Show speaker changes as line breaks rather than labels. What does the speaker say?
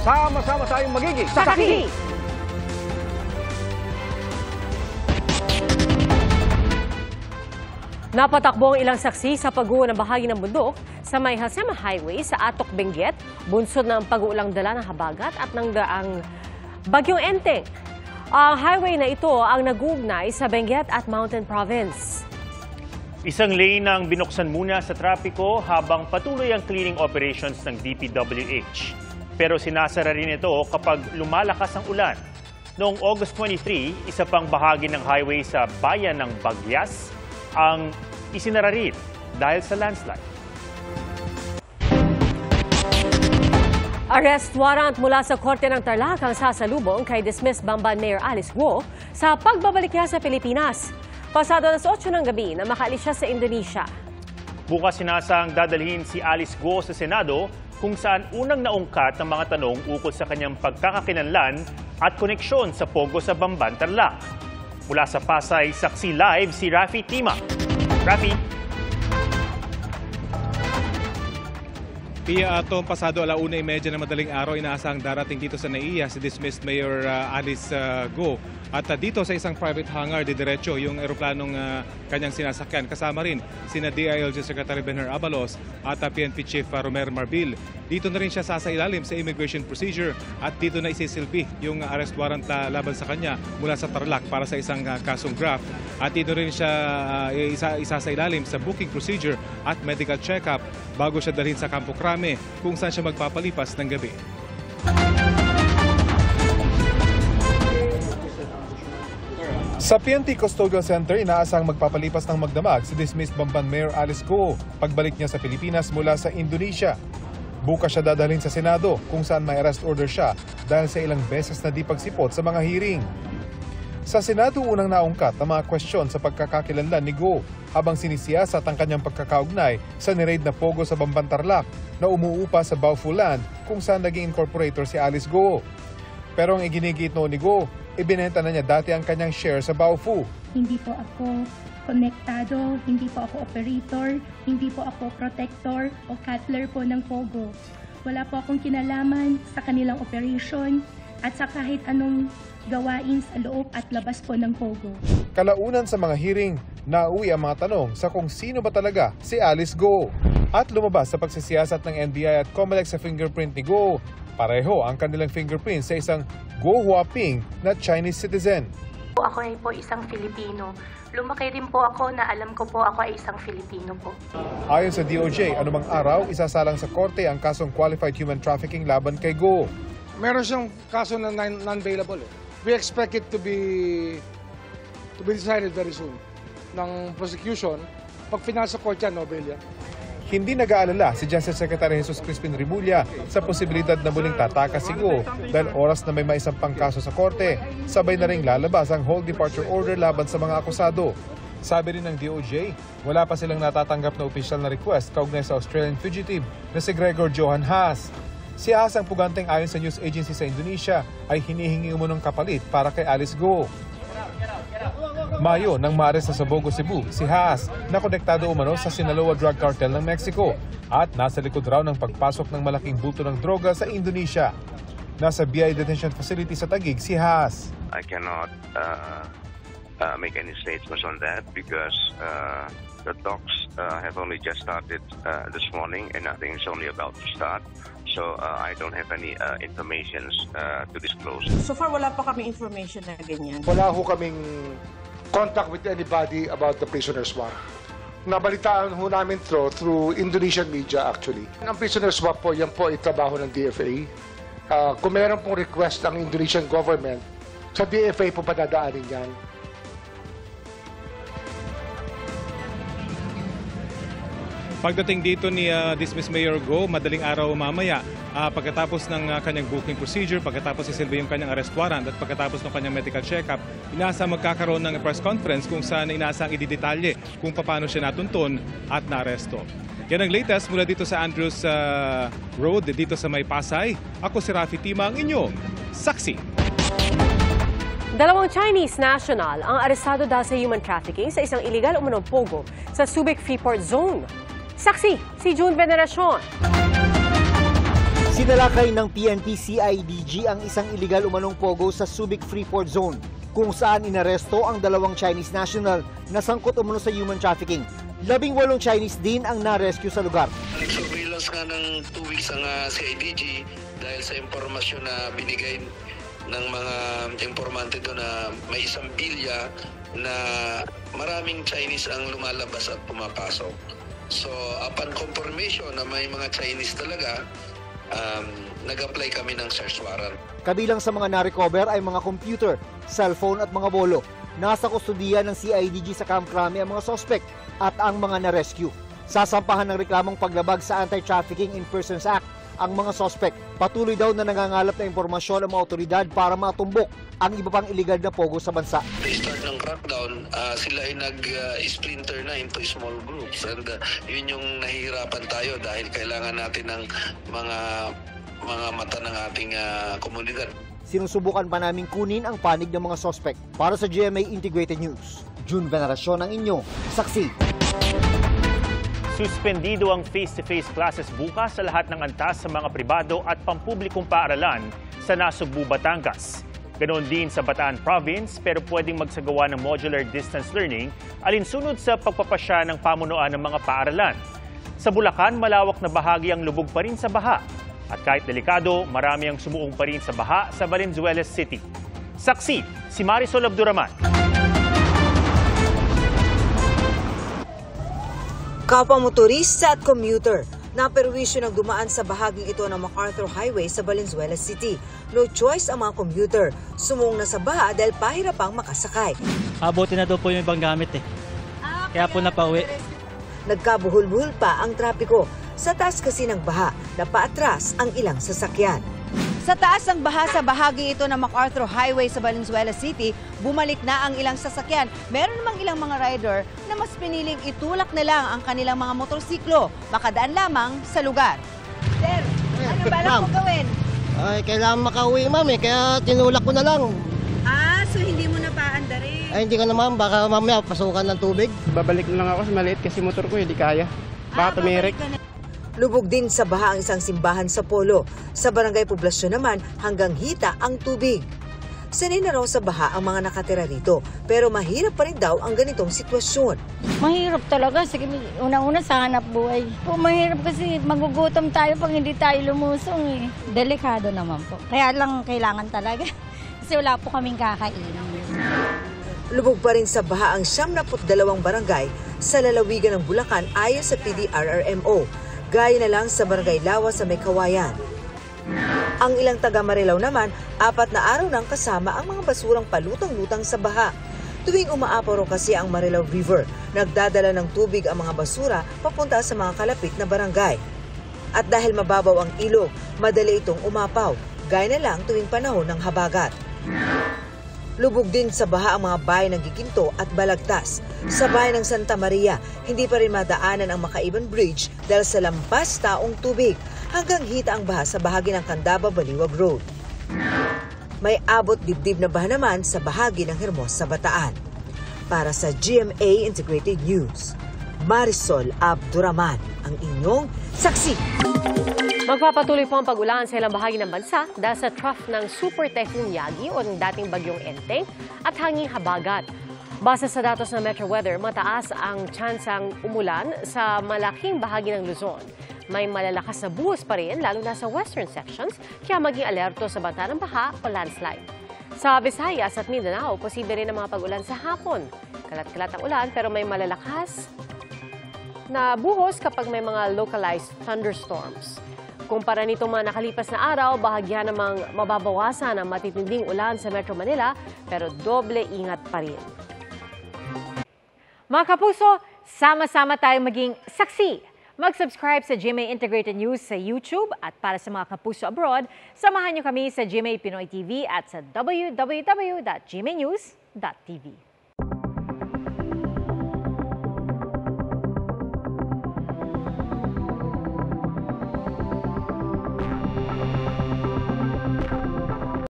Sama-sama tayong magiging
Saksi! Napatakbo ang ilang saksi sa pag-uho ng bahagi ng bundok sa may Hasema Highway sa Atok, Benguet, bunsod ng pag-uulang dala ng habagat at ng Bagyong Enteng. Ang highway na ito ang nag-uugnay sa Benguet at Mountain Province.
Isang lane ang binuksan muna sa trapiko habang patuloy ang cleaning operations ng DPWH. Pero sinasara rin ito kapag lumalakas ang ulan. Noong August 23, isa pang bahagi ng highway sa bayan ng Bagyas ang isinara rin dahil sa landslide.
Arrest warrant mula sa Korte ng Tarlac ang sasalubong kay dismissed Bamban Mayor Alice Guo sa pagbabalik niya sa Pilipinas. Pasado alas 8 ng gabi na makaalis siya sa Indonesia.
Bukas sinasang dadalhin si Alice Guo sa Senado kung saan unang naungkat ang mga tanong ukol sa kanyang pagkakakilanlan at koneksyon sa Pogo sa Bamban, Tarlac. Mula sa Pasay, saksi live si Rafi Tima. Rafi.
Pia, atong pasado 1:30 na madaling araw, inaasang darating dito sa NAIA si dismissed Mayor Alice Guo. At dito sa isang private hangar, didiretso yung eroplanong kanyang sinasakyan. Kasama rin sina DILG Secretary Benher Abalos at PNP Chief Romer Marbil. Dito na rin siya sasailalim sa immigration procedure at dito na isisilbi yung arrest warrant laban sa kanya mula sa Tarlac para sa isang kasong graft. At dito rin siya isasailalim sa booking procedure at medical check-up bago siya dalhin sa Campo Crame kung saan siya magpapalipas ng gabi.
Sa PNP Custodial Center, inaasang magpapalipas ng magdamag si dismissed Bamban Mayor Alice Guo pagbalik niya sa Pilipinas mula sa Indonesia. Bukas siya dadalhin sa Senado kung saan may arrest order siya dahil sa ilang beses na di pagsipot sa mga hearing. Sa Senado, unang naungkat ang mga kwestiyon sa pagkakakilanlan ni Guo habang sinisiyasat ang kanyang pagkakaugnay sa niraid na Pogo sa Bamban, Tarlac na umuupa sa Baofu Land kung saan naging incorporator si Alice Guo. Pero ang iginigit noon ni Guo, ibinenta na niya dati ang kanyang share sa Baofu.
Hindi po ako konektado, hindi po ako operator, hindi po ako protector o cutler po ng Pogo. Wala po akong kinalaman sa kanilang operation at sa kahit anong gawain sa loob at labas po ng Pogo.
Kalaunan sa mga hearing, nauwi ang mga tanong sa kung sino ba talaga si Alice Guo. At lumabas sa pagsisiyasat ng NBI at COMELEC sa fingerprint ni Guo. Pareho ang kanilang fingerprint sa isang Guo Huaping na Chinese citizen.
Ako ay po isang Filipino. Lumaki rin po ako na alam ko po ako ay isang Filipino po.
Ayon sa DOJ, anumang araw isasalang sa korte ang kasong qualified human trafficking laban kay Guo.
Meron siyang kaso na non-bailable. We expect it to be decided very soon ng prosecution. Pag finasa court yan, no bail yan.
Hindi nag-aalala si Justice Secretary Jesus Crispin Remulla sa posibilidad na muling tatakas si Guo dahil oras na may maisampang kaso sa korte, sabay na ring lalabas ang hold departure order laban sa mga akusado. Sabi rin ng DOJ, wala pa silang natatanggap na opisyal na request kaugnay sa Australian fugitive na si Gregor Johan Haas. Si Haas ang puganteng ayon sa news agency sa Indonesia ay hinihingi umunong kapalit para kay Alice Guo. Mayo nang maaresto sa Bogo, Cebu, si Haas na konektado umano sa Sinaloa drug cartel ng Mexico at nasa likod raw ng pagpasok ng malaking bulto ng droga sa Indonesia. Nasa BI detention facility sa Taguig si Haas.
I cannot make any statements on that because the talks have only just started this morning and I think it's only about to start. So I don't have any information to disclose.
So far, wala pa kami information na ganyan.
Wala ho kaming contact with anybody about the prisoner swap. Nabalitaan ho namin through Indonesian media actually. Ang prisoner swap po, yan po ay trabaho ng DFA. Kung meron pong request ang Indonesian government, sa DFA po padadaanin yan.
Pagdating dito ni dismissed Mayor Guo, madaling araw mamaya, pagkatapos ng kanyang booking procedure, pagkatapos isilbi yung kanyang arrest warrant at pagkatapos ng kanyang medical check-up, inaasa magkakaroon ng press conference kung saan inaasang ididetalye kung paano siya natuntun at naaresto. Yan ang latest mula dito sa Andrews Road, dito sa May Pasay. Ako si Rafi Tima, ang inyong saksi.
Dalawang Chinese national ang arestado dahil sa human trafficking sa isang illegal umunong Pogo sa Subic Freeport Zone. Saksi, si June Veneracion.
Sinalakay ng PNP-CIDG ang isang illegal umanong pogo sa Subic Freeport Zone, kung saan inaresto ang 2 Chinese national na sangkot umano sa human trafficking. 18 Chinese din ang na-rescue sa lugar.
Nag-surveillance nga ng 2 weeks ang CIDG dahil sa impormasyon na binigay ng mga informante doon na may isang bilya na maraming Chinese ang lumalabas at pumapasok. So upon confirmation na may mga Chinese talaga, nag-apply kami ng search warrant.
Kabilang sa mga na-recover ay mga computer, cellphone at mga bolo. Nasa kustudiya ng CIDG sa Camp Crame ang mga suspect at ang mga na-rescue. Sasampahan ng reklamong paglabag sa Anti-Trafficking in Persons Act ang mga suspect. Patuloy daw na nangangalap na impormasyon ang mga otoridad para matumbok ang iba pang illegal na pogo sa bansa.
They start ng crackdown, sila ay nag-splinter na into small groups and yun yung nahihirapan tayo dahil kailangan natin ng mga mata ng ating komunidad.
Sinusubukan pa naming kunin ang panig ng mga suspect. Para sa GMA Integrated News, June Veneracion ang inyong saksi.
Suspendido ang face-to-face classes bukas sa lahat ng antas sa mga pribado at pampublikong paaralan sa Nasugbu, Batangas. Ganoon din sa Bataan Province pero pwedeng magsagawa ng modular distance learning alinsunod sa pagpapasya ng pamunuan ng mga paaralan. Sa Bulacan, malawak na bahagi ang lubog pa rin sa baha. At kahit delikado, marami ang sumuong pa rin sa baha sa Valenzuela City. Saksi, si Marisol Abduraman.
Kapwa motorista at commuter, naperwisyo ng dumaan sa bahaging ito ng MacArthur Highway sa Valenzuela City. No choice ang mga commuter, sumuong na sa baha dahil pahirapang makasakay.
Abuti na daw po yung ibang gamit Kaya po napauwi.
Nagkabuhol-buhol pa ang trapiko. Sa taas kasi ng baha, napaatras ang ilang sasakyan. Sa taas ng baha sa bahagi ito ng MacArthur Highway sa Valenzuela City, bumalik na ang ilang sasakyan. Meron namang ilang mga rider na mas piniling itulak na lang ang kanilang mga motorsiklo, makadaan lamang sa lugar. Sir, ano balak mo gawin?
Ay, kailangan makauwi, ma'am, kaya tinulak ko na lang.
So hindi mo na paandarin?
Ay, hindi ko naman, baka mamaya pasukan ng tubig.
Babalik na lang ako sa maliit kasi motor ko, hindi kaya. Baka tumirik.
Lubog din sa baha ang isang simbahan sa Polo. Sa barangay Poblasyon naman, hanggang hita ang tubig. Sanay na raw sa baha ang mga nakatira rito, pero mahirap pa rin daw ang ganitong sitwasyon.
Mahirap talaga, sige, unang-una sa hanap buhay. Mahirap kasi magugutom tayo pag hindi tayo lumusong Delikado naman po. Kaya lang kailangan talaga kasi wala po kaming kakainin.
Lubog pa rin sa baha ang 72 barangay sa lalawigan ng Bulacan ayon sa PDRRMO. Gaya na lang sa Barangay Lawa sa May Kawayan. Ang ilang taga Marilao naman, 4 na araw nang kasama ang mga basurang palutang-lutang sa baha. Tuwing umaapaw kasi ang Marilao River, nagdadala ng tubig ang mga basura papunta sa mga kalapit na barangay. At dahil mababaw ang ilog, madali itong umapaw, gaya na lang tuwing panahon ng habagat. Lubog din sa baha ang mga bayan ng Giginto at Balagtas. Sa bayan ng Santa Maria, hindi pa rin madaanan ang Makaiban Bridge dahil sa lampas taong tubig. Hanggang hita ang baha sa bahagi ng Candaba-Baliwag Road. May abot dibdib na baha naman sa bahagi ng Hermosa, Bataan. Para sa GMA Integrated News, Marisol Abduraman, ang inyong saksi.
Magpapatuloy po ang pag-ulan sa ilang bahagi ng bansa dahil sa trough ng Super Typhoon Yagi o ng dating bagyong Enteng at hanging habagat. Base sa datos ng Metro Weather, mataas ang tsansang umulan sa malaking bahagi ng Luzon. May malalakas na buhos pa rin lalo na sa western sections kaya maging alerto sa banta ng baha o landslide. Sa Visayas at Mindanao, posible rin ang mga pag-ulan sa hapon. Kalat-kalat ang ulan pero may malalakas na buhos kapag may mga localized thunderstorms. Kumpara nito mga nakalipas na araw, bahagyan namang mababawasan ang matitinding ulan sa Metro Manila pero doble ingat pa rin.
Mga kapuso, sama-sama tayong maging saksi. Mag-subscribe sa GMA Integrated News sa YouTube at para sa mga kapuso abroad, samahan niyo kami sa GMA Pinoy TV at sa www.gmanews.tv.